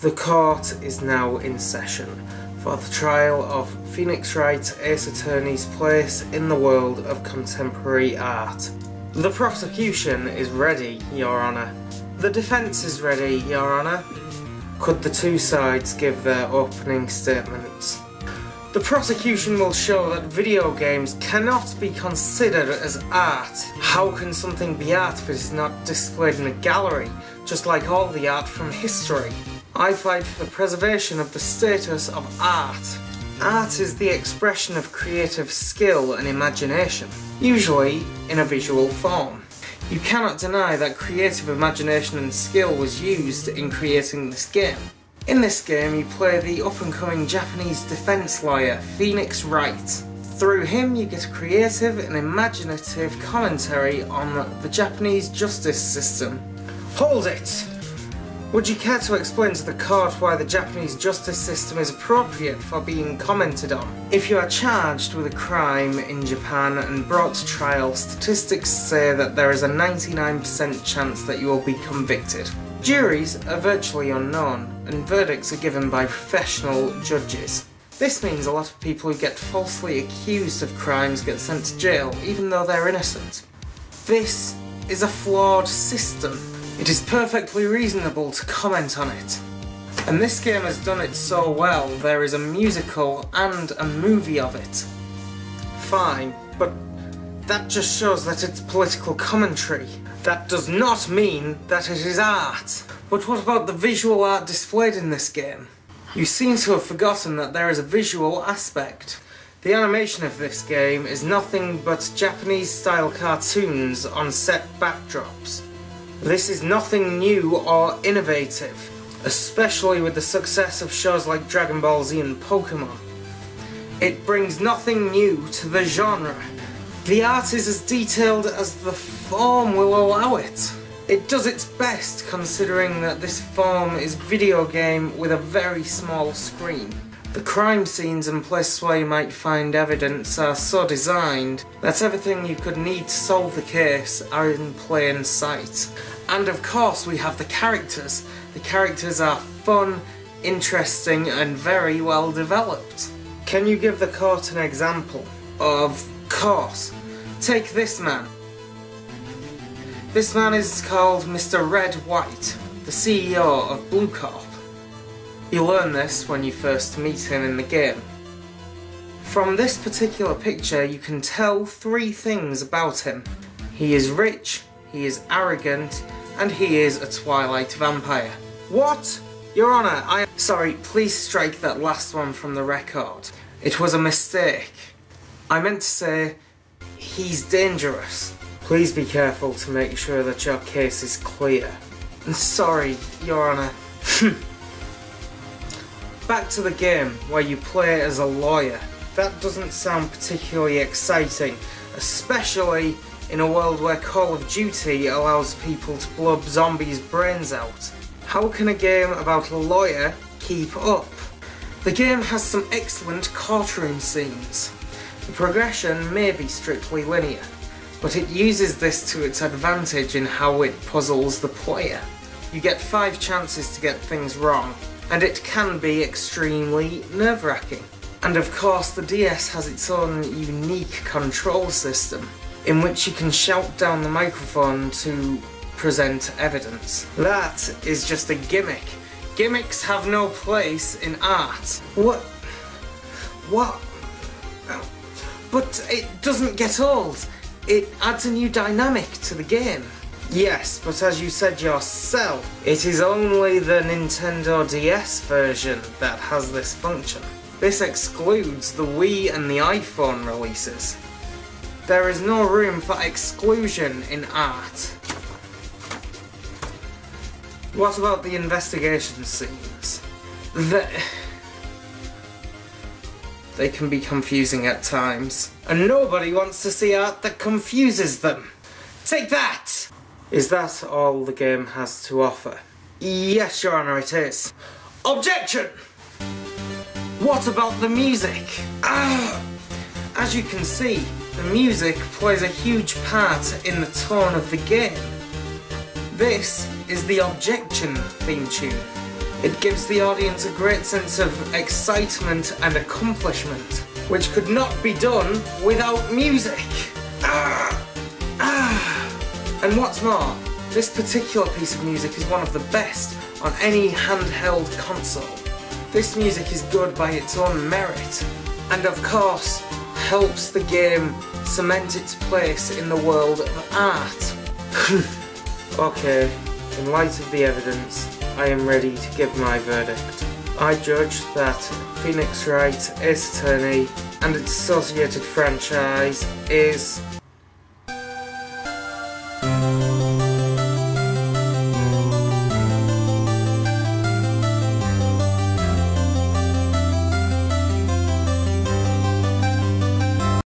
The court is now in session for the trial of Phoenix Wright, Ace Attorney's place in the world of contemporary art. The prosecution is ready, Your Honour. The defence is ready, Your Honour. Could the two sides give their opening statements? The prosecution will show that video games cannot be considered as art. How can something be art if it is not displayed in a gallery, just like all the art from history? I fight for the preservation of the status of art. Art is the expression of creative skill and imagination, usually in a visual form. You cannot deny that creative imagination and skill was used in creating this game. In this game you play the up-and-coming Japanese defence lawyer, Phoenix Wright. Through him you get a creative and imaginative commentary on the Japanese justice system. Hold it! Would you care to explain to the court why the Japanese justice system is appropriate for being commented on? If you are charged with a crime in Japan and brought to trial, statistics say that there is a 99% chance that you will be convicted. Juries are virtually unknown, and verdicts are given by professional judges. This means a lot of people who get falsely accused of crimes get sent to jail, even though they're innocent. This is a flawed system. It is perfectly reasonable to comment on it. And this game has done it so well, there is a musical and a movie of it. Fine, but that just shows that it's political commentary. That does not mean that it is art. But what about the visual art displayed in this game? You seem to have forgotten that there is a visual aspect. The animation of this game is nothing but Japanese-style cartoons on set backdrops. This is nothing new or innovative, especially with the success of shows like Dragon Ball Z and Pokemon. It brings nothing new to the genre. The art is as detailed as the form will allow it. It does its best considering that this form is video game with a very small screen. The crime scenes and places where you might find evidence are so designed that everything you could need to solve the case are in plain sight. And of course we have the characters. The characters are fun, interesting and very well developed. Can you give the court an example? Of course. Take this man. This man is called Mr. Red White, the CEO of Blue Corp. You learn this when you first meet him in the game. From this particular picture you can tell three things about him. He is rich, he is arrogant, and he is a Twilight vampire. What? Your Honour, Sorry, please strike that last one from the record. It was a mistake. I meant to say, he's dangerous. Please be careful to make sure that your case is clear. And sorry, Your Honour. Back to the game, where you play as a lawyer. That doesn't sound particularly exciting, especially in a world where Call of Duty allows people to blow zombies' brains out. How can a game about a lawyer keep up? The game has some excellent courtroom scenes. The progression may be strictly linear, but it uses this to its advantage in how it puzzles the player. You get 5 chances to get things wrong, and it can be extremely nerve-wracking. And of course the DS has its own unique control system, in which you can shout down the microphone to present evidence. That is just a gimmick. Gimmicks have no place in art. What? But it doesn't get old. It adds a new dynamic to the game. Yes, but as you said yourself, it is only the Nintendo DS version that has this function. This excludes the Wii and the iPhone releases. There is no room for exclusion in art. What about the investigation scenes? They can be confusing at times, and nobody wants to see art that confuses them. Take that! Is that all the game has to offer? Yes, Your Honour, it is. Objection! What about the music? As you can see, the music plays a huge part in the tone of the game. This is the objection theme tune. It gives the audience a great sense of excitement and accomplishment, which could not be done without music. And what's more, this particular piece of music is one of the best on any handheld console. This music is good by its own merit, and of course helps the game cement its place in the world of art. Okay, in light of the evidence, I am ready to give my verdict. I judge that Phoenix Wright Ace Attorney and its associated franchise is